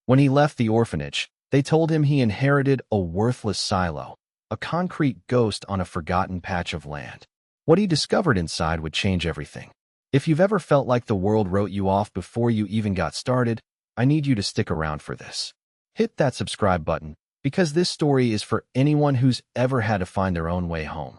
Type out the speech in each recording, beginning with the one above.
When he left the orphanage, they told him he inherited a worthless silo, a concrete ghost on a forgotten patch of land. What he discovered inside would change everything. If you've ever felt like the world wrote you off before you even got started, I need you to stick around for this. Hit that subscribe button, because this story is for anyone who's ever had to find their own way home.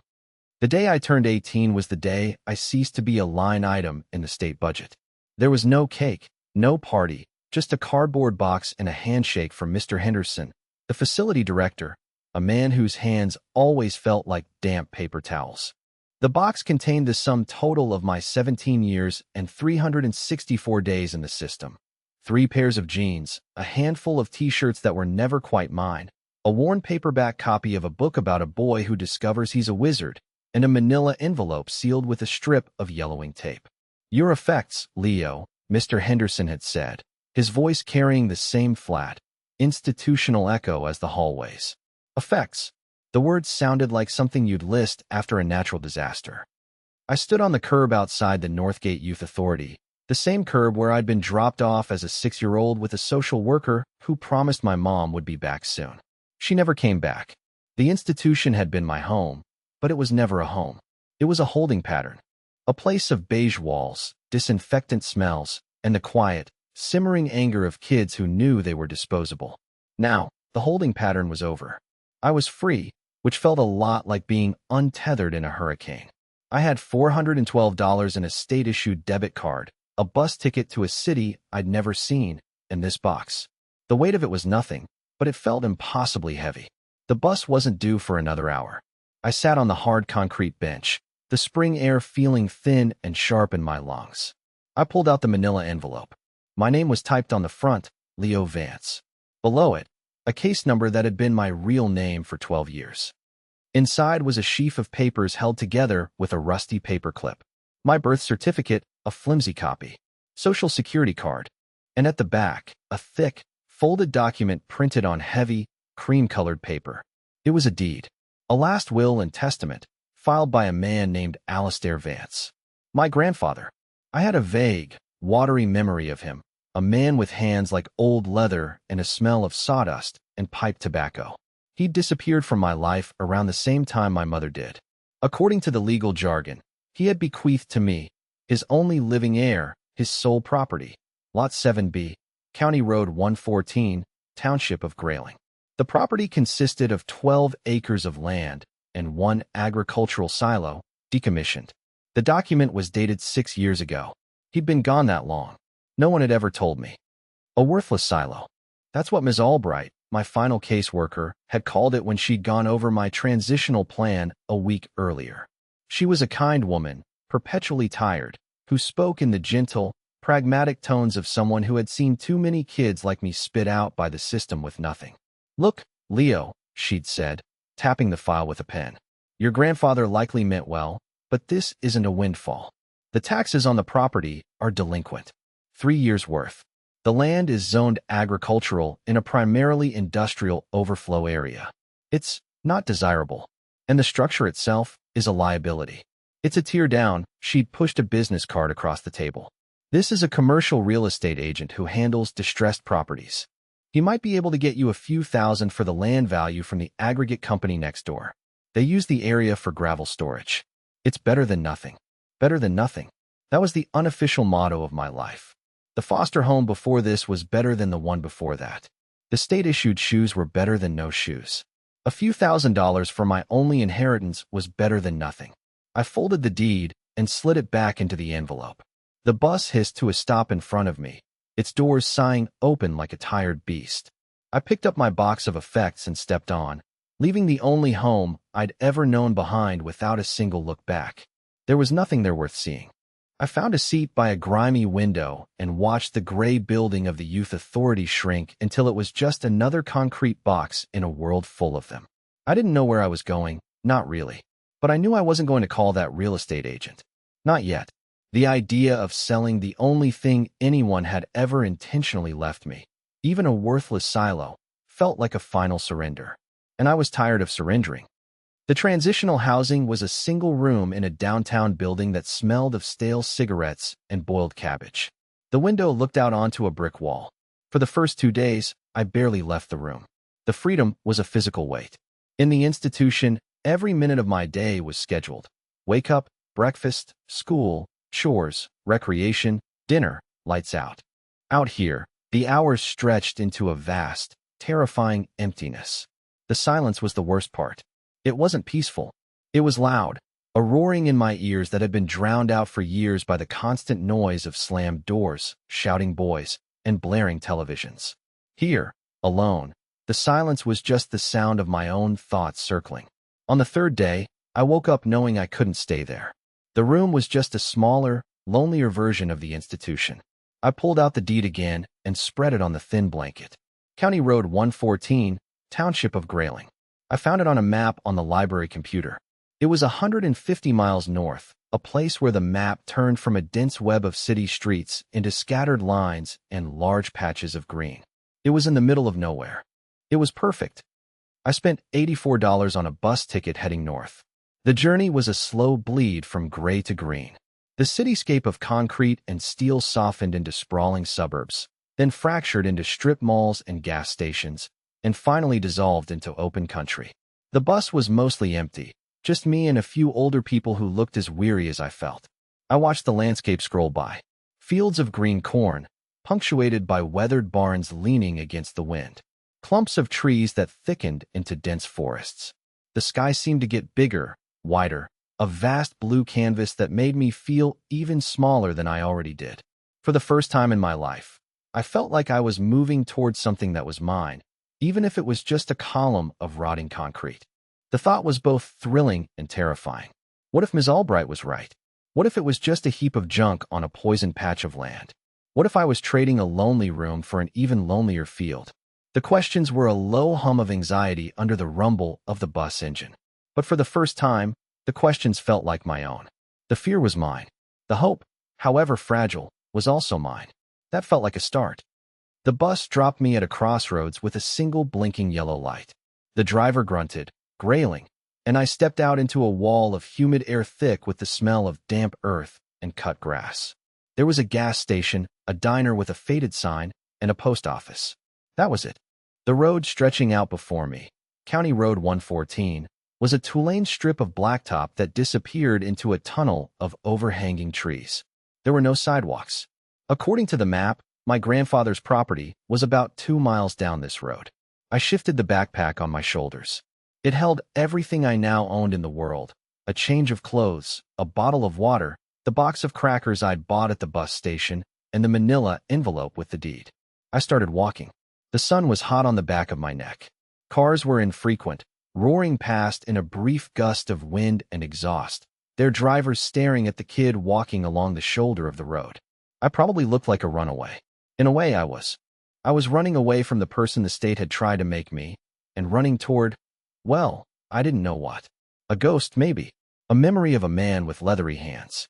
The day I turned 18 was the day I ceased to be a line item in the state budget. There was no cake, no party, just a cardboard box and a handshake from Mr. Henderson, the facility director, a man whose hands always felt like damp paper towels. The box contained the sum total of my 17 years and 364 days in the system. 3 pairs of jeans, a handful of t-shirts that were never quite mine, a worn paperback copy of a book about a boy who discovers he's a wizard, and a manila envelope sealed with a strip of yellowing tape. "Your effects, Leo," Mr. Henderson had said, his voice carrying the same flat, institutional echo as the hallways. Effects. The words sounded like something you'd list after a natural disaster. I stood on the curb outside the Northgate Youth Authority, the same curb where I'd been dropped off as a 6-year-old with a social worker who promised my mom would be back soon. She never came back. The institution had been my home, but it was never a home. It was a holding pattern. A place of beige walls, disinfectant smells, and the quiet, simmering anger of kids who knew they were disposable. Now, the holding pattern was over. I was free, which felt a lot like being untethered in a hurricane. I had $412 in a state-issued debit card, a bus ticket to a city I'd never seen, and this box. The weight of it was nothing, but it felt impossibly heavy. The bus wasn't due for another hour. I sat on the hard concrete bench, the spring air feeling thin and sharp in my lungs. I pulled out the manila envelope. My name was typed on the front, Leo Vance. Below it, a case number that had been my real name for 12 years. Inside was a sheaf of papers held together with a rusty paper clip. My birth certificate, a flimsy copy, social security card, and at the back, a thick, folded document printed on heavy, cream-colored paper. It was a deed, a last will and testament, filed by a man named Alistair Vance. My grandfather. I had a vague, watery memory of him, a man with hands like old leather and a smell of sawdust and pipe tobacco. He'd disappeared from my life around the same time my mother did. According to the legal jargon, he had bequeathed to me, his only living heir, his sole property, Lot 7B, County Road 114, Township of Grayling. The property consisted of 12 acres of land and 1 agricultural silo, decommissioned. The document was dated 6 years ago. He'd been gone that long. No one had ever told me. A worthless silo. That's what Ms. Albright, my final caseworker, had called it when she'd gone over my transitional plan a week earlier. She was a kind woman, perpetually tired, who spoke in the gentle, pragmatic tones of someone who had seen too many kids like me spit out by the system with nothing. "Look, Leo," she'd said, tapping the file with a pen. "Your grandfather likely meant well, but this isn't a windfall. The taxes on the property are delinquent. 3 years' worth. The land is zoned agricultural in a primarily industrial overflow area. It's not desirable, and the structure itself is a liability. It's a tear down." She'd pushed a business card across the table. "This is a commercial real estate agent who handles distressed properties. He might be able to get you a few thousand for the land value from the aggregate company next door. They use the area for gravel storage. It's better than nothing. Better than nothing." That was the unofficial motto of my life. The foster home before this was better than the one before that. The state-issued shoes were better than no shoes. A few $1,000s for my only inheritance was better than nothing. I folded the deed and slid it back into the envelope. The bus hissed to a stop in front of me, its doors sighing open like a tired beast. I picked up my box of effects and stepped on, leaving the only home I'd ever known behind without a single look back. There was nothing there worth seeing. I found a seat by a grimy window and watched the gray building of the youth authority shrink until it was just another concrete box in a world full of them. I didn't know where I was going, not really, but I knew I wasn't going to call that real estate agent. Not yet. The idea of selling the only thing anyone had ever intentionally left me, even a worthless silo, felt like a final surrender. And I was tired of surrendering. The transitional housing was a single room in a downtown building that smelled of stale cigarettes and boiled cabbage. The window looked out onto a brick wall. For the first 2 days, I barely left the room. The freedom was a physical weight. In the institution, every minute of my day was scheduled. Wake up, breakfast, school, chores, recreation, dinner, lights out. Out here, the hours stretched into a vast, terrifying emptiness. The silence was the worst part. It wasn't peaceful. It was loud, a roaring in my ears that had been drowned out for years by the constant noise of slammed doors, shouting boys, and blaring televisions. Here, alone, the silence was just the sound of my own thoughts circling. On the third day, I woke up knowing I couldn't stay there. The room was just a smaller, lonelier version of the institution. I pulled out the deed again and spread it on the thin blanket. County Road 114, Township of Grayling. I found it on a map on the library computer. It was 150 miles north, a place where the map turned from a dense web of city streets into scattered lines and large patches of green. It was in the middle of nowhere. It was perfect. I spent $84 on a bus ticket heading north. The journey was a slow bleed from gray to green. The cityscape of concrete and steel softened into sprawling suburbs, then fractured into strip malls and gas stations, and finally dissolved into open country. The bus was mostly empty, just me and a few older people who looked as weary as I felt. I watched the landscape scroll by. Fields of green corn, punctuated by weathered barns leaning against the wind. Clumps of trees that thickened into dense forests. The sky seemed to get bigger, wider, a vast blue canvas that made me feel even smaller than I already did. For the first time in my life, I felt like I was moving towards something that was mine, even if it was just a column of rotting concrete. The thought was both thrilling and terrifying. What if Ms. Albright was right? What if it was just a heap of junk on a poisoned patch of land? What if I was trading a lonely room for an even lonelier field? The questions were a low hum of anxiety under the rumble of the bus engine. But for the first time, the questions felt like my own. The fear was mine. The hope, however fragile, was also mine. That felt like a start. The bus dropped me at a crossroads with a single blinking yellow light. The driver grunted, "Grayling," and I stepped out into a wall of humid air thick with the smell of damp earth and cut grass. There was a gas station, a diner with a faded sign, and a post office. That was it. The road stretching out before me, County Road 114, was a two-lane strip of blacktop that disappeared into a tunnel of overhanging trees. There were no sidewalks. According to the map, my grandfather's property was about 2 miles down this road. I shifted the backpack on my shoulders. It held everything I now owned in the world: a change of clothes, a bottle of water, the box of crackers I'd bought at the bus station, and the manila envelope with the deed. I started walking. The sun was hot on the back of my neck. Cars were infrequent, roaring past in a brief gust of wind and exhaust, their drivers staring at the kid walking along the shoulder of the road. I probably looked like a runaway. In a way, I was. I was running away from the person the state had tried to make me, and running toward, well, I didn't know what. A ghost, maybe. A memory of a man with leathery hands.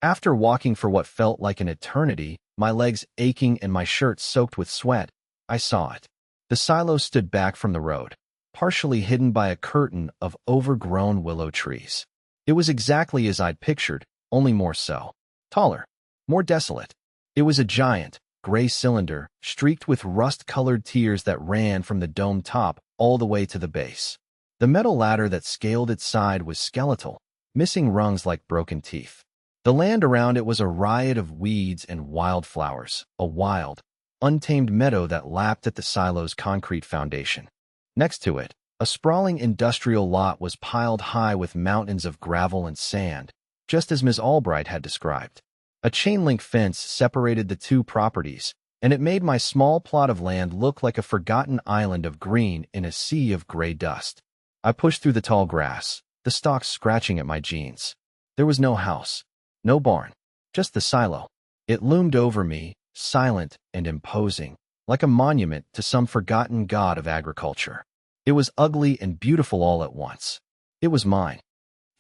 After walking for what felt like an eternity, my legs aching and my shirt soaked with sweat, I saw it. The silo stood back from the road, partially hidden by a curtain of overgrown willow trees. It was exactly as I'd pictured, only more so. Taller, more desolate. It was a giant, gray cylinder, streaked with rust-colored tiers that ran from the dome top all the way to the base. The metal ladder that scaled its side was skeletal, missing rungs like broken teeth. The land around it was a riot of weeds and wildflowers, a wild, untamed meadow that lapped at the silo's concrete foundation. Next to it, a sprawling industrial lot was piled high with mountains of gravel and sand, just as Ms. Albright had described. A chain-link fence separated the two properties, and it made my small plot of land look like a forgotten island of green in a sea of gray dust. I pushed through the tall grass, the stalks scratching at my jeans. There was no house, no barn, just the silo. It loomed over me, silent and imposing, like a monument to some forgotten god of agriculture. It was ugly and beautiful all at once. It was mine.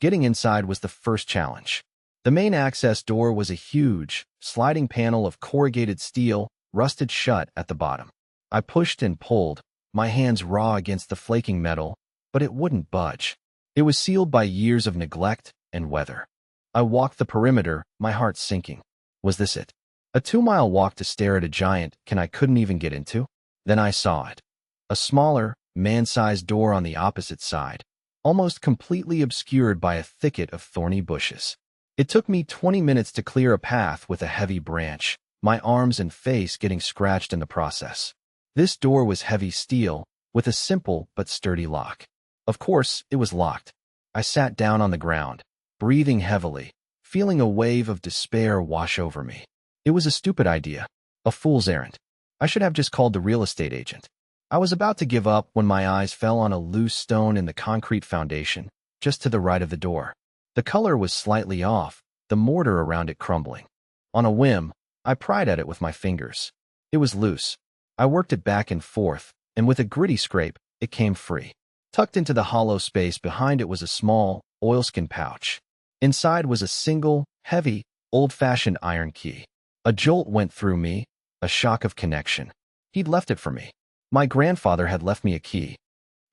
Getting inside was the first challenge. The main access door was a huge, sliding panel of corrugated steel, rusted shut at the bottom. I pushed and pulled, my hands raw against the flaking metal, but it wouldn't budge. It was sealed by years of neglect and weather. I walked the perimeter, my heart sinking. Was this it? A 2-mile walk to stare at a giant I couldn't even get into? Then I saw it. A smaller, man-sized door on the opposite side, almost completely obscured by a thicket of thorny bushes. It took me 20 minutes to clear a path with a heavy branch, my arms and face getting scratched in the process. This door was heavy steel, with a simple but sturdy lock. Of course, it was locked. I sat down on the ground, breathing heavily, feeling a wave of despair wash over me. It was a stupid idea, a fool's errand. I should have just called the real estate agent. I was about to give up when my eyes fell on a loose stone in the concrete foundation, just to the right of the door. The color was slightly off, the mortar around it crumbling. On a whim, I pried at it with my fingers. It was loose. I worked it back and forth, and with a gritty scrape, it came free. Tucked into the hollow space behind it was a small, oilskin pouch. Inside was a single, heavy, old-fashioned iron key. A jolt went through me, a shock of connection. He'd left it for me. My grandfather had left me a key.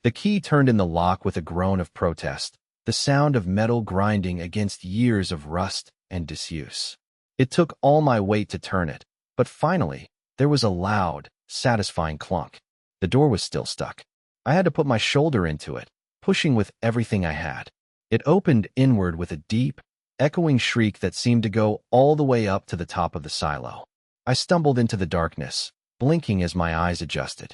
The key turned in the lock with a groan of protest, the sound of metal grinding against years of rust and disuse. It took all my weight to turn it, but finally, there was a loud, satisfying clunk. The door was still stuck. I had to put my shoulder into it, pushing with everything I had. It opened inward with a deep, echoing shriek that seemed to go all the way up to the top of the silo. I stumbled into the darkness, blinking as my eyes adjusted.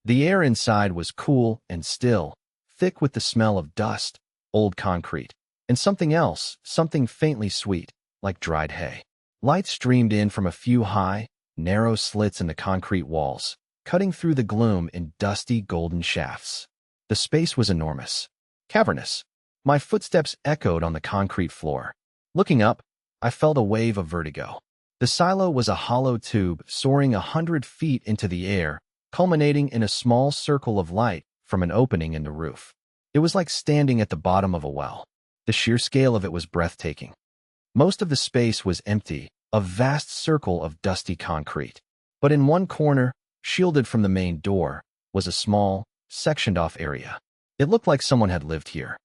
The air inside was cool and still, thick with the smell of dust, old concrete, and something else, something faintly sweet, like dried hay. Light streamed in from a few high, narrow slits in the concrete walls, cutting through the gloom in dusty golden shafts. The space was enormous, cavernous. My footsteps echoed on the concrete floor. Looking up, I felt a wave of vertigo. The silo was a hollow tube soaring 100 feet into the air, culminating in a small circle of light from an opening in the roof. It was like standing at the bottom of a well. The sheer scale of it was breathtaking. Most of the space was empty, a vast circle of dusty concrete. But in one corner, shielded from the main door, was a small, sectioned-off area. It looked like someone had lived here.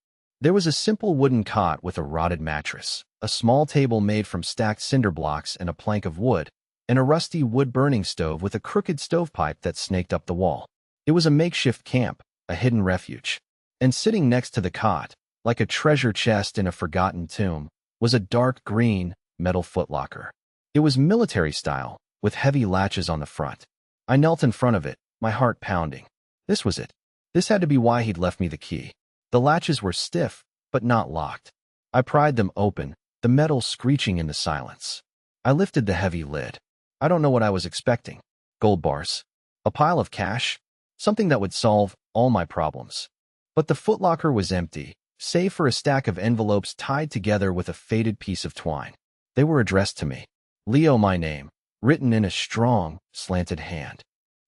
There was a simple wooden cot with a rotted mattress, a small table made from stacked cinder blocks and a plank of wood, and a rusty wood-burning stove with a crooked stovepipe that snaked up the wall. It was a makeshift camp, a hidden refuge. And sitting next to the cot, like a treasure chest in a forgotten tomb, was a dark green, metal footlocker. It was military style, with heavy latches on the front. I knelt in front of it, my heart pounding. This was it. This had to be why he'd left me the key. The latches were stiff, but not locked. I pried them open, the metal screeching in the silence. I lifted the heavy lid. I don't know what I was expecting. Gold bars. A pile of cash. Something that would solve all my problems. But the footlocker was empty, save for a stack of envelopes tied together with a faded piece of twine. They were addressed to me. Leo, my name, written in a strong, slanted hand.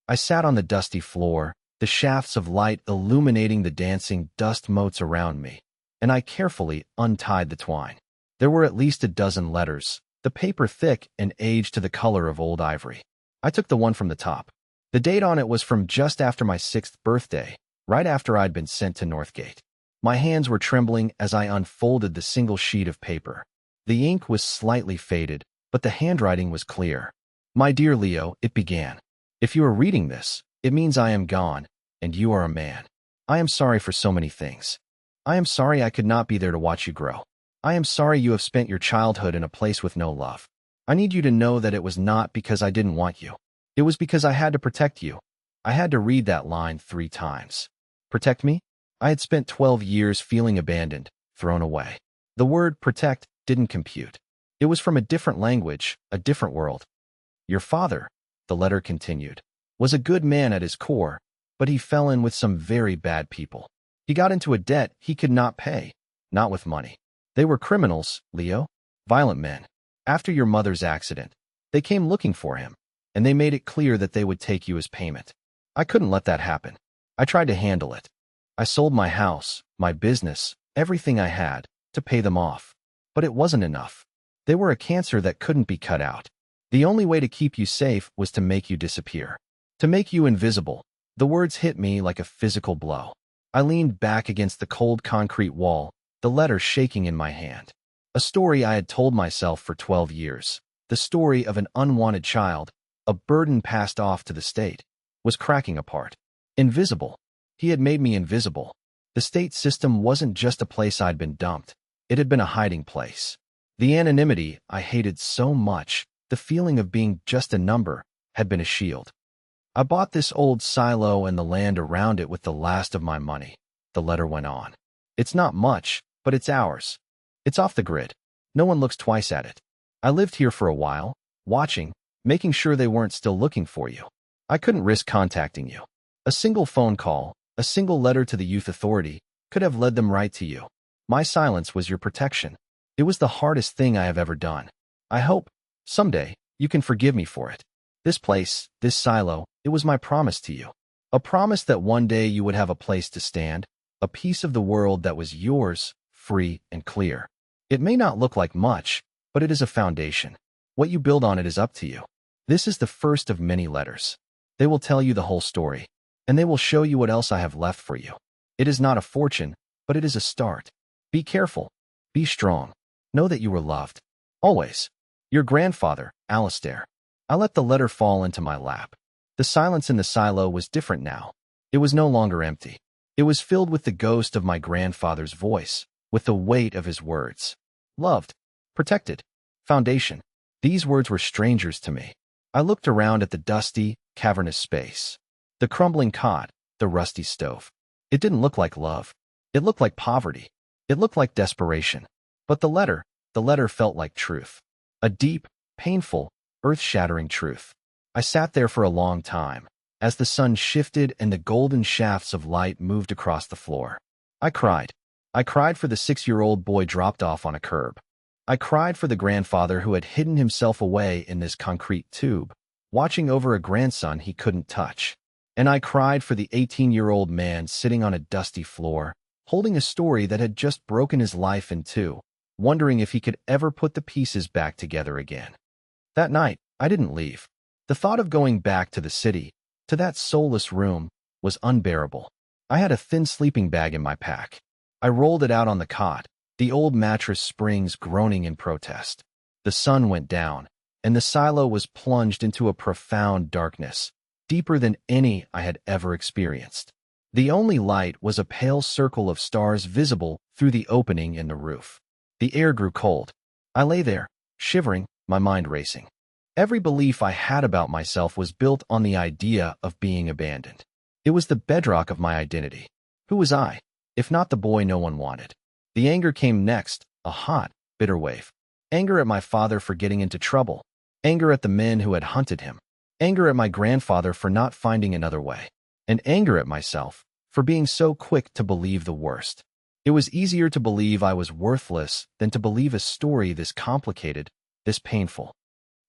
I sat on the dusty floor, the shafts of light illuminating the dancing dust motes around me, and I carefully untied the twine. There were at least a dozen letters, the paper thick and aged to the color of old ivory. I took the one from the top. The date on it was from just after my 6th birthday, right after I'd been sent to Northgate. My hands were trembling as I unfolded the single sheet of paper. The ink was slightly faded, but the handwriting was clear. My dear Leo, it began. If you are reading this, it means I am gone, and you are a man. I am sorry for so many things. I am sorry I could not be there to watch you grow. I am sorry you have spent your childhood in a place with no love. I need you to know that it was not because I didn't want you. It was because I had to protect you. I had to read that line 3 times. Protect me? I had spent 12 years feeling abandoned, thrown away. The word protect didn't compute. It was from a different language, a different world. Your father, the letter continued, was a good man at his core, but he fell in with some very bad people. He got into a debt he could not pay, not with money. They were criminals, Leo, violent men. After your mother's accident, they came looking for him, and they made it clear that they would take you as payment. I couldn't let that happen. I tried to handle it. I sold my house, my business, everything I had, to pay them off. But it wasn't enough. They were a cancer that couldn't be cut out. The only way to keep you safe was to make you disappear. To make you invisible. The words hit me like a physical blow. I leaned back against the cold concrete wall, the letter shaking in my hand. A story I had told myself for 12 years. The story of an unwanted child, a burden passed off to the state, was cracking apart. Invisible. He had made me invisible. The state system wasn't just a place I'd been dumped. It had been a hiding place. The anonymity I hated so much, the feeling of being just a number, had been a shield. I bought this old silo and the land around it with the last of my money. The letter went on. It's not much, but it's ours. It's off the grid. No one looks twice at it. I lived here for a while, watching, making sure they weren't still looking for you. I couldn't risk contacting you. A single phone call, a single letter to the youth authority, could have led them right to you. My silence was your protection. It was the hardest thing I have ever done. I hope, someday, you can forgive me for it. This place, this silo, it was my promise to you. A promise that one day you would have a place to stand, a piece of the world that was yours, free and clear. It may not look like much, but it is a foundation. What you build on it is up to you. This is the first of many letters. They will tell you the whole story, and they will show you what else I have left for you. It is not a fortune, but it is a start. Be careful. Be strong. Know that you were loved. Always. Your grandfather, Alistair. I let the letter fall into my lap. The silence in the silo was different now. It was no longer empty. It was filled with the ghost of my grandfather's voice, with the weight of his words. Loved. Protected. Foundation. These words were strangers to me. I looked around at the dusty, cavernous space. The crumbling cot, the rusty stove. It didn't look like love. It looked like poverty. It looked like desperation. But the letter felt like truth. A deep, painful, earth-shattering truth. I sat there for a long time, as the sun shifted and the golden shafts of light moved across the floor. I cried. I cried for the 6-year-old boy dropped off on a curb. I cried for the grandfather who had hidden himself away in this concrete tube, watching over a grandson he couldn't touch. And I cried for the 18-year-old man sitting on a dusty floor, holding a story that had just broken his life in two, wondering if he could ever put the pieces back together again. That night, I didn't leave. The thought of going back to the city, to that soulless room, was unbearable. I had a thin sleeping bag in my pack. I rolled it out on the cot, the old mattress springs groaning in protest. The sun went down, and the silo was plunged into a profound darkness, deeper than any I had ever experienced. The only light was a pale circle of stars visible through the opening in the roof. The air grew cold. I lay there, shivering, my mind racing. Every belief I had about myself was built on the idea of being abandoned. It was the bedrock of my identity. Who was I, if not the boy no one wanted? The anger came next, a hot, bitter wave. Anger at my father for getting into trouble. Anger at the men who had hunted him. Anger at my grandfather for not finding another way. And anger at myself for being so quick to believe the worst. It was easier to believe I was worthless than to believe a story this complicated, this painful.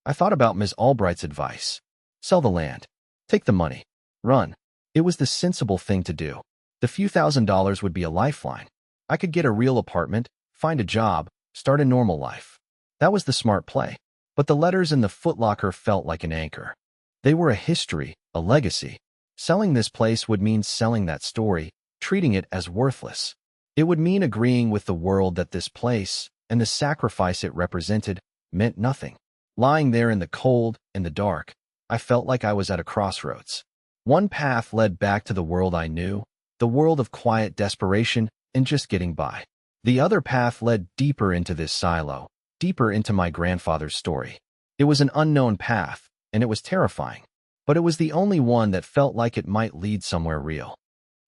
I thought about Ms. Albright's advice. Sell the land. Take the money. Run. It was the sensible thing to do. The few $1,000s would be a lifeline. I could get a real apartment, find a job, start a normal life. That was the smart play. But the letters in the footlocker felt like an anchor. They were a history, a legacy. Selling this place would mean selling that story, treating it as worthless. It would mean agreeing with the world that this place, and the sacrifice it represented, meant nothing. Lying there in the cold, in the dark, I felt like I was at a crossroads. One path led back to the world I knew, the world of quiet desperation and just getting by. The other path led deeper into this silo, deeper into my grandfather's story. It was an unknown path, and it was terrifying, but it was the only one that felt like it might lead somewhere real.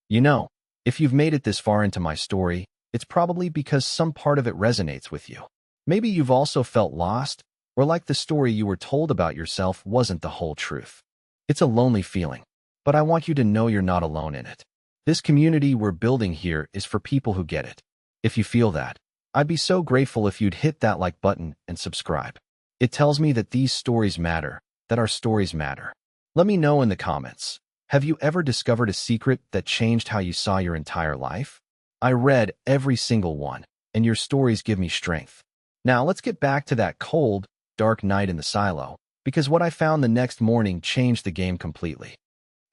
You know, if you've made it this far into my story, it's probably because some part of it resonates with you. Maybe you've also felt lost, or like the story you were told about yourself wasn't the whole truth. It's a lonely feeling, but I want you to know you're not alone in it. This community we're building here is for people who get it. If you feel that, I'd be so grateful if you'd hit that like button and subscribe. It tells me that these stories matter, that our stories matter. Let me know in the comments. Have you ever discovered a secret that changed how you saw your entire life? I read every single one, and your stories give me strength. Now let's get back to that cold, dark night in the silo, because what I found the next morning changed the game completely.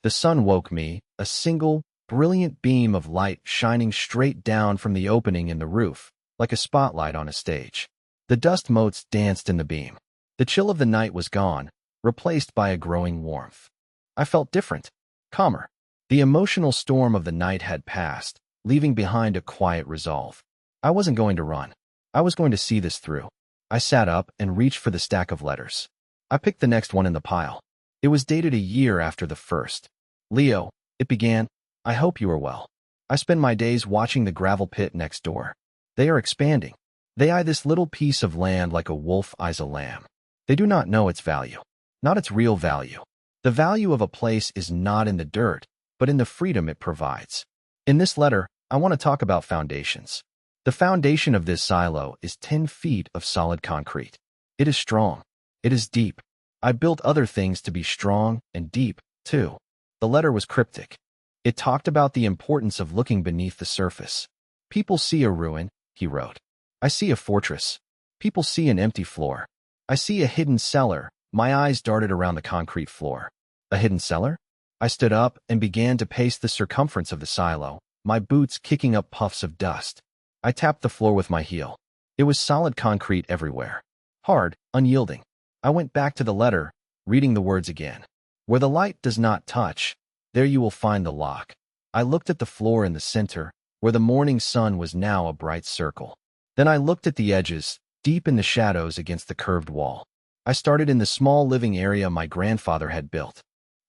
The sun woke me, a single, brilliant beam of light shining straight down from the opening in the roof, like a spotlight on a stage. The dust motes danced in the beam. The chill of the night was gone, replaced by a growing warmth. I felt different, calmer. The emotional storm of the night had passed, leaving behind a quiet resolve. I wasn't going to run. I was going to see this through. I sat up and reached for the stack of letters. I picked the next one in the pile. It was dated a year after the first. Leo, it began, I hope you are well. I spend my days watching the gravel pit next door. They are expanding. They eye this little piece of land like a wolf eyes a lamb. They do not know its value, not its real value. The value of a place is not in the dirt, but in the freedom it provides. In this letter, I want to talk about foundations. The foundation of this silo is 10 feet of solid concrete. It is strong. It is deep. I built other things to be strong and deep, too. The letter was cryptic. It talked about the importance of looking beneath the surface. People see a ruin, he wrote. I see a fortress. People see an empty floor. I see a hidden cellar. My eyes darted around the concrete floor. A hidden cellar? I stood up and began to pace the circumference of the silo, my boots kicking up puffs of dust. I tapped the floor with my heel. It was solid concrete everywhere. Hard, unyielding. I went back to the letter, reading the words again. Where the light does not touch, there you will find the lock. I looked at the floor in the center, where the morning sun was now a bright circle. Then I looked at the edges, deep in the shadows against the curved wall. I started in the small living area my grandfather had built.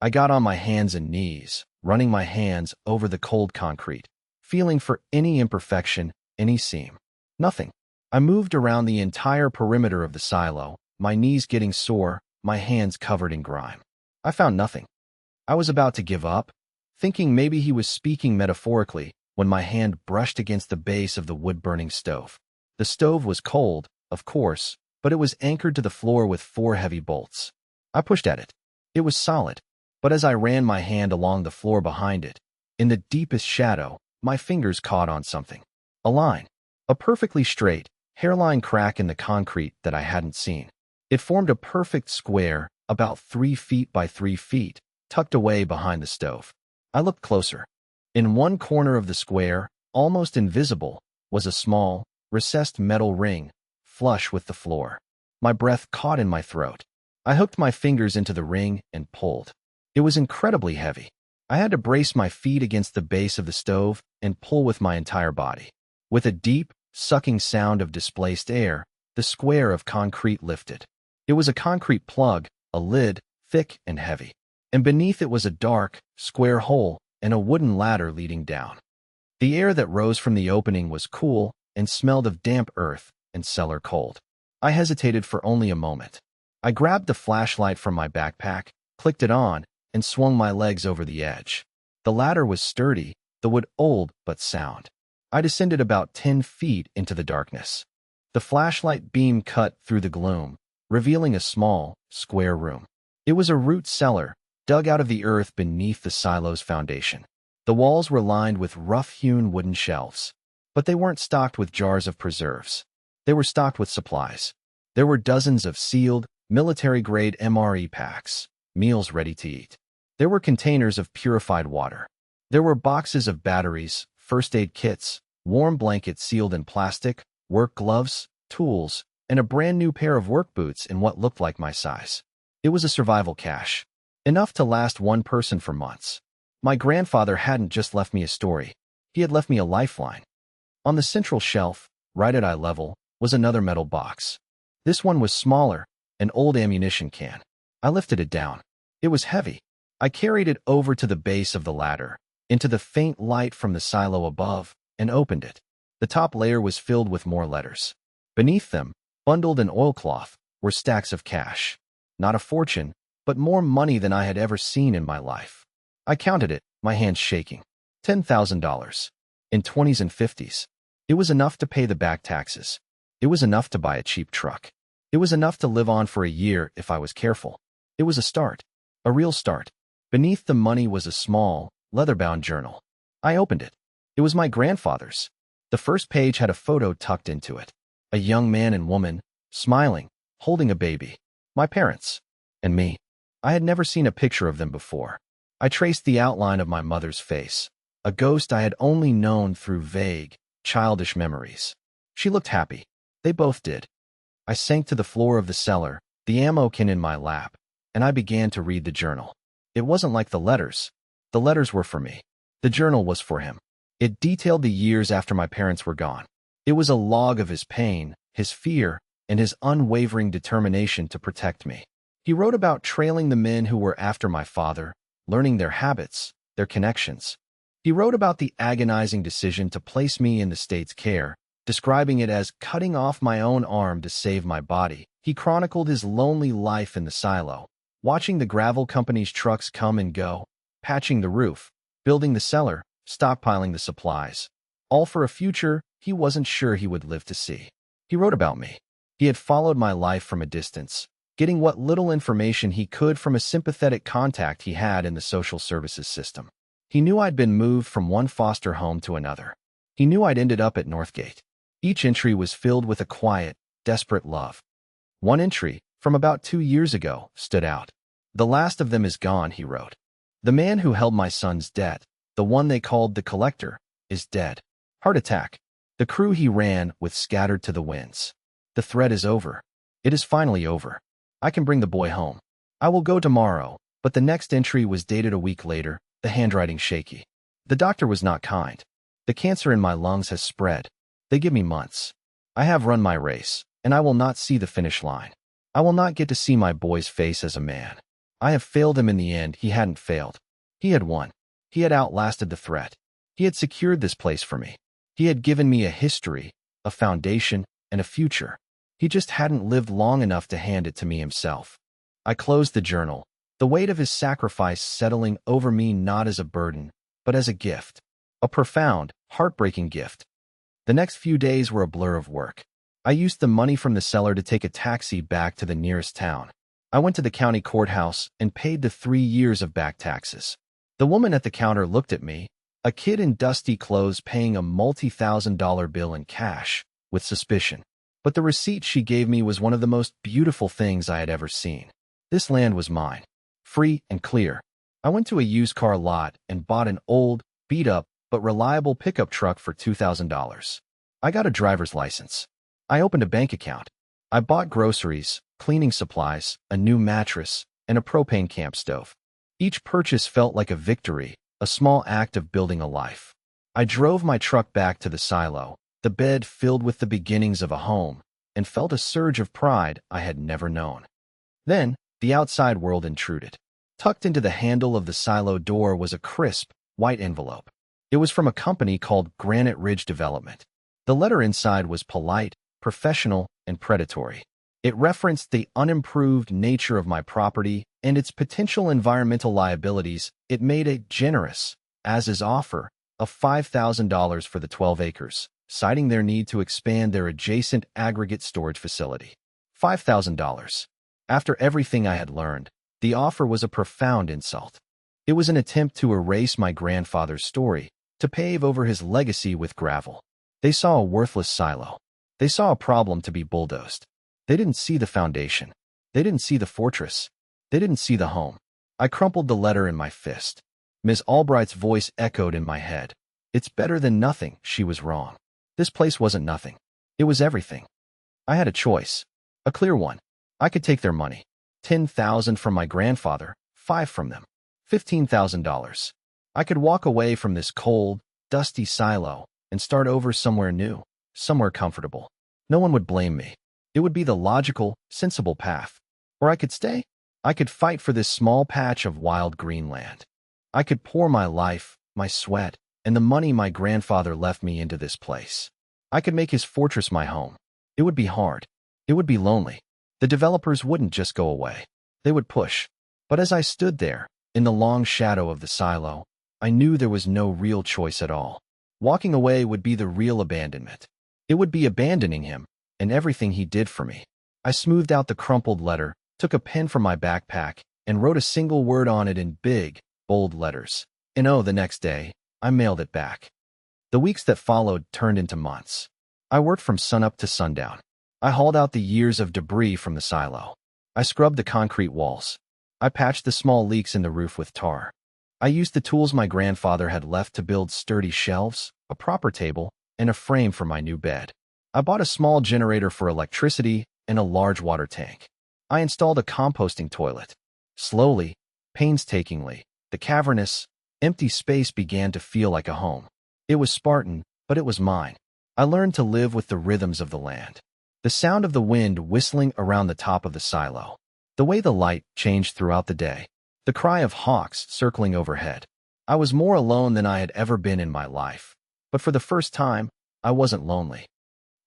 I got on my hands and knees, running my hands over the cold concrete, feeling for any imperfection, any seam. Nothing. I moved around the entire perimeter of the silo, my knees getting sore, my hands covered in grime. I found nothing. I was about to give up, thinking maybe he was speaking metaphorically, when my hand brushed against the base of the wood-burning stove. The stove was cold, of course, but it was anchored to the floor with 4 heavy bolts. I pushed at it. It was solid, but as I ran my hand along the floor behind it, in the deepest shadow, my fingers caught on something. A line. A perfectly straight, hairline crack in the concrete that I hadn't seen. It formed a perfect square, about 3 feet by 3 feet, tucked away behind the stove. I looked closer. In one corner of the square, almost invisible, was a small, recessed metal ring, flush with the floor. My breath caught in my throat. I hooked my fingers into the ring and pulled. It was incredibly heavy. I had to brace my feet against the base of the stove and pull with my entire body. With a deep, sucking sound of displaced air, the square of concrete lifted. It was a concrete plug, a lid, thick and heavy. And beneath it was a dark, square hole and a wooden ladder leading down. The air that rose from the opening was cool and smelled of damp earth and cellar cold. I hesitated for only a moment. I grabbed the flashlight from my backpack, clicked it on, and swung my legs over the edge. The ladder was sturdy, the wood old but sound. I descended about 10 feet into the darkness. The flashlight beam cut through the gloom, revealing a small, square room. It was a root cellar, dug out of the earth beneath the silo's foundation. The walls were lined with rough-hewn wooden shelves. But they weren't stocked with jars of preserves. They were stocked with supplies. There were dozens of sealed, military-grade MRE packs, meals ready to eat. There were containers of purified water. There were boxes of batteries, first aid kits, warm blankets sealed in plastic, work gloves, tools, and a brand new pair of work boots in what looked like my size. It was a survival cache, enough to last one person for months. My grandfather hadn't just left me a story. He had left me a lifeline. On the central shelf, right at eye level, was another metal box. This one was smaller, an old ammunition can. I lifted it down. It was heavy. I carried it over to the base of the ladder, into the faint light from the silo above, and opened it. The top layer was filled with more letters. Beneath them, bundled in oilcloth, were stacks of cash. Not a fortune, but more money than I had ever seen in my life. I counted it, my hands shaking. $10,000. In 20s and 50s. It was enough to pay the back taxes. It was enough to buy a cheap truck. It was enough to live on for a year if I was careful. It was a start. A real start. Beneath the money was a small, leather-bound journal. I opened it. It was my grandfather's. The first page had a photo tucked into it. A young man and woman, smiling, holding a baby. My parents. And me. I had never seen a picture of them before. I traced the outline of my mother's face. A ghost I had only known through vague, childish memories. She looked happy. They both did. I sank to the floor of the cellar, the ammo can in my lap, and I began to read the journal. It wasn't like the letters. The letters were for me. The journal was for him. It detailed the years after my parents were gone. It was a log of his pain, his fear, and his unwavering determination to protect me. He wrote about trailing the men who were after my father, learning their habits, their connections. He wrote about the agonizing decision to place me in the state's care, describing it as cutting off my own arm to save my body. He chronicled his lonely life in the silo, watching the gravel company's trucks come and go, patching the roof, building the cellar, stockpiling the supplies, all for a future he wasn't sure he would live to see. He wrote about me. He had followed my life from a distance, getting what little information he could from a sympathetic contact he had in the social services system. He knew I'd been moved from one foster home to another. He knew I'd ended up at Northgate. Each entry was filled with a quiet, desperate love. One entry, from about 2 years ago, stood out. "The last of them is gone," he wrote. "The man who held my son's debt, the one they called the collector, is dead. Heart attack. The crew he ran with scattered to the winds. The threat is over. It is finally over. I can bring the boy home. I will go tomorrow." But the next entry was dated a week later, the handwriting shaky. "The doctor was not kind. The cancer in my lungs has spread. They give me months. I have run my race, and I will not see the finish line. I will not get to see my boy's face as a man. I have failed him in the end." He hadn't failed. He had won. He had outlasted the threat. He had secured this place for me. He had given me a history, a foundation, and a future. He just hadn't lived long enough to hand it to me himself. I closed the journal, the weight of his sacrifice settling over me not as a burden, but as a gift. A profound, heartbreaking gift. The next few days were a blur of work. I used the money from the cellar to take a taxi back to the nearest town. I went to the county courthouse and paid the 3 years of back taxes. The woman at the counter looked at me, a kid in dusty clothes paying a multi-thousand-dollar bill in cash, with suspicion. But the receipt she gave me was one of the most beautiful things I had ever seen. This land was mine, free and clear. I went to a used car lot and bought an old, beat-up, but reliable pickup truck for $2,000. I got a driver's license. I opened a bank account. I bought groceries, cleaning supplies, a new mattress, and a propane camp stove. Each purchase felt like a victory, a small act of building a life. I drove my truck back to the silo, the bed filled with the beginnings of a home, and felt a surge of pride I had never known. Then, the outside world intruded. Tucked into the handle of the silo door was a crisp, white envelope. It was from a company called Granite Ridge Development. The letter inside was polite, professional, and predatory. It referenced the unimproved nature of my property and its potential environmental liabilities. It made a generous, as-is offer of $5,000 for the 12 acres, citing their need to expand their adjacent aggregate storage facility. $5,000. After everything I had learned, the offer was a profound insult. It was an attempt to erase my grandfather's story, to pave over his legacy with gravel. They saw a worthless silo. They saw a problem to be bulldozed. They didn't see the foundation. They didn't see the fortress. They didn't see the home. I crumpled the letter in my fist. Ms. Albright's voice echoed in my head. "It's better than nothing." She was wrong. This place wasn't nothing. It was everything. I had a choice. A clear one. I could take their money. $10,000 from my grandfather, $5,000 from them. $15,000. I could walk away from this cold, dusty silo and start over somewhere new, somewhere comfortable. No one would blame me. It would be the logical, sensible path. Or I could stay. I could fight for this small patch of wild green land. I could pour my life, my sweat, and the money my grandfather left me into this place. I could make his fortress my home. It would be hard. It would be lonely. The developers wouldn't just go away. They would push. But as I stood there, in the long shadow of the silo, I knew there was no real choice at all. Walking away would be the real abandonment. It would be abandoning him and everything he did for me. I smoothed out the crumpled letter, took a pen from my backpack, and wrote a single word on it in big, bold letters. And the next day, I mailed it back. The weeks that followed turned into months. I worked from sunup to sundown. I hauled out the years of debris from the silo. I scrubbed the concrete walls. I patched the small leaks in the roof with tar. I used the tools my grandfather had left to build sturdy shelves, a proper table, and a frame for my new bed. I bought a small generator for electricity and a large water tank. I installed a composting toilet. Slowly, painstakingly, the cavernous, empty space began to feel like a home. It was Spartan, but it was mine. I learned to live with the rhythms of the land. The sound of the wind whistling around the top of the silo. The way the light changed throughout the day. The cry of hawks circling overhead. I was more alone than I had ever been in my life. But for the first time, I wasn't lonely.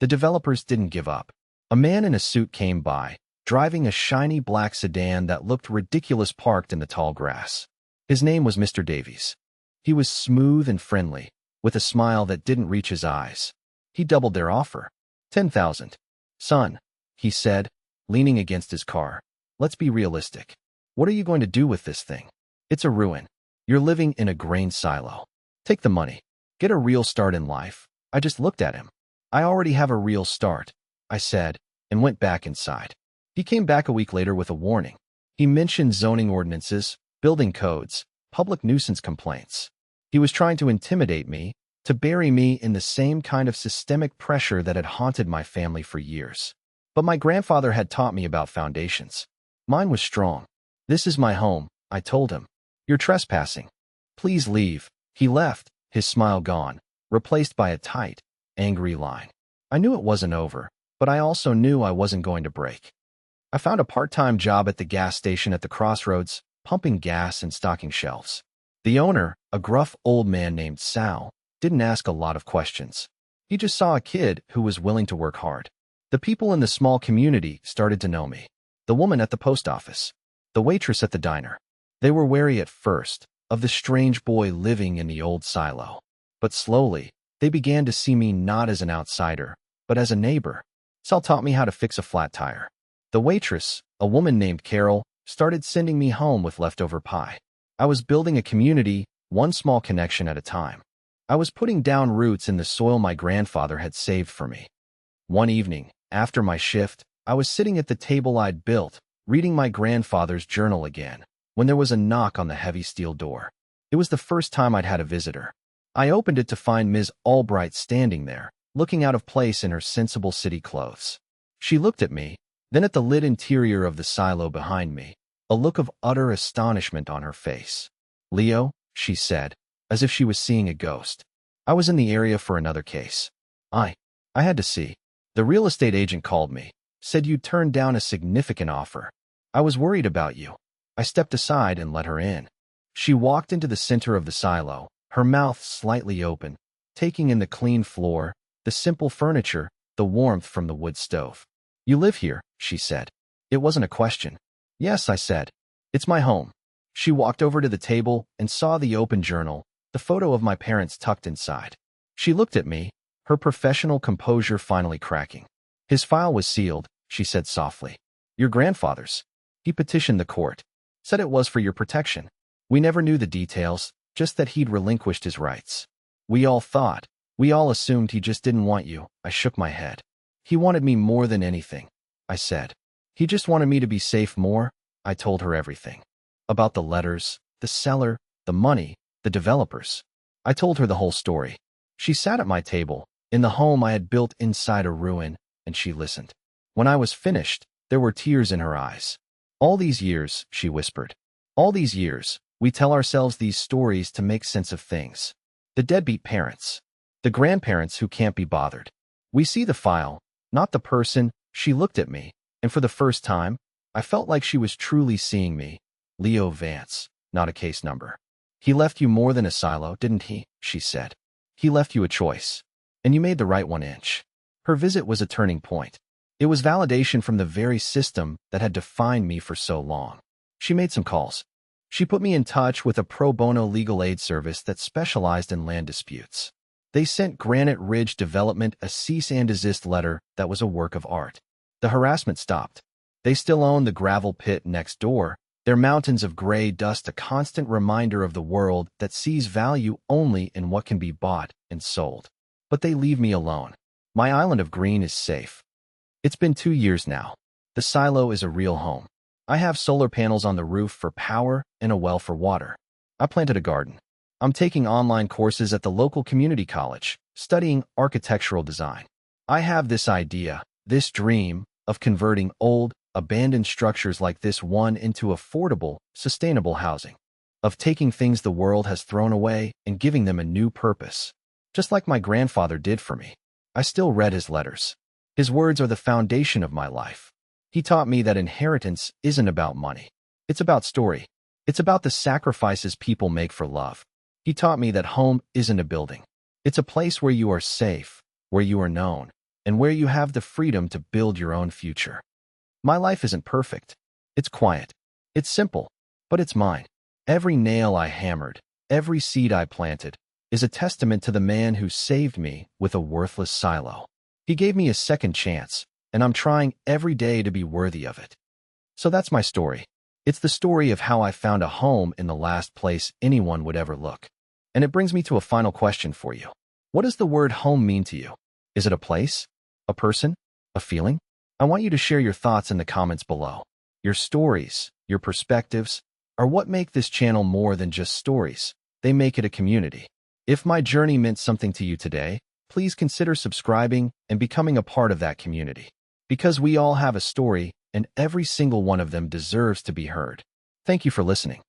The developers didn't give up. A man in a suit came by, driving a shiny black sedan that looked ridiculous parked in the tall grass. His name was Mr. Davies. He was smooth and friendly, with a smile that didn't reach his eyes. He doubled their offer. 10,000. Son, he said, leaning against his car. Let's be realistic. What are you going to do with this thing? It's a ruin. You're living in a grain silo. Take the money. Get a real start in life. I just looked at him. I already have a real start, I said, and went back inside. He came back a week later with a warning. He mentioned zoning ordinances, building codes, public nuisance complaints. He was trying to intimidate me, to bury me in the same kind of systemic pressure that had haunted my family for years. But my grandfather had taught me about foundations. Mine was strong. This is my home, I told him. You're trespassing. Please leave. He left, his smile gone, replaced by a tight, angry line. I knew it wasn't over, but I also knew I wasn't going to break. I found a part-time job at the gas station at the crossroads, pumping gas and stocking shelves. The owner, a gruff old man named Sal, didn't ask a lot of questions. He just saw a kid who was willing to work hard. The people in the small community started to know me. The woman at the post office. The waitress at the diner. They were wary at first of the strange boy living in the old silo. But slowly, they began to see me not as an outsider, but as a neighbor. Sal taught me how to fix a flat tire. The waitress, a woman named Carol, started sending me home with leftover pie. I was building a community, one small connection at a time. I was putting down roots in the soil my grandfather had saved for me. One evening, after my shift, I was sitting at the table I'd built, reading my grandfather's journal again, when there was a knock on the heavy steel door. It was the first time I'd had a visitor. I opened it to find Ms. Albright standing there, looking out of place in her sensible city clothes. She looked at me, then at the lit interior of the silo behind me, a look of utter astonishment on her face. "Leo," she said, as if she was seeing a ghost. I was in the area for another case. I had to see. The real estate agent called me, said you'd turned down a significant offer. I was worried about you. I stepped aside and let her in. She walked into the center of the silo, her mouth slightly open, taking in the clean floor, the simple furniture, the warmth from the wood stove. "You live here," she said. It wasn't a question. "Yes," I said. "It's my home." She walked over to the table and saw the open journal, the photo of my parents tucked inside. She looked at me, her professional composure finally cracking. "His file was sealed," she said softly. "Your grandfather's. He petitioned the court. Said it was for your protection. We never knew the details, just that he'd relinquished his rights. We all assumed he just didn't want you." I shook my head. "He wanted me more than anything," I said. "He just wanted me to be safe more." I told her everything. About the letters, the seller, the money, the developers. I told her the whole story. She sat at my table, in the home I had built inside a ruin, and she listened. When I was finished, there were tears in her eyes. "All these years," she whispered. "All these years, we tell ourselves these stories to make sense of things. The deadbeat parents. The grandparents who can't be bothered. We see the file, not the person." She looked at me, and for the first time, I felt like she was truly seeing me. "Leo Vance, not a case number. He left you more than a silo, didn't he?" she said. "He left you a choice. And you made the right one." Her visit was a turning point. It was validation from the very system that had defined me for so long. She made some calls. She put me in touch with a pro bono legal aid service that specialized in land disputes. They sent Granite Ridge Development a cease and desist letter that was a work of art. The harassment stopped. They still own the gravel pit next door, their mountains of gray dust a constant reminder of the world that sees value only in what can be bought and sold. But they leave me alone. My island of green is safe. It's been 2 years now. The silo is a real home. I have solar panels on the roof for power and a well for water. I planted a garden. I'm taking online courses at the local community college, studying architectural design. I have this idea, this dream, of converting old, abandoned structures like this one into affordable, sustainable housing, of taking things the world has thrown away and giving them a new purpose. Just like my grandfather did for me. I still read his letters. His words are the foundation of my life. He taught me that inheritance isn't about money. It's about story. It's about the sacrifices people make for love. He taught me that home isn't a building. It's a place where you are safe, where you are known, and where you have the freedom to build your own future. My life isn't perfect. It's quiet. It's simple, but it's mine. Every nail I hammered, every seed I planted, is a testament to the man who saved me with a worthless silo. He gave me a second chance, and I'm trying every day to be worthy of it. So that's my story. It's the story of how I found a home in the last place anyone would ever look. And it brings me to a final question for you. What does the word home mean to you? Is it a place? A person? A feeling? I want you to share your thoughts in the comments below. Your stories, your perspectives, are what make this channel more than just stories. They make it a community. If my journey meant something to you today, please consider subscribing and becoming a part of that community. Because we all have a story, and every single one of them deserves to be heard. Thank you for listening.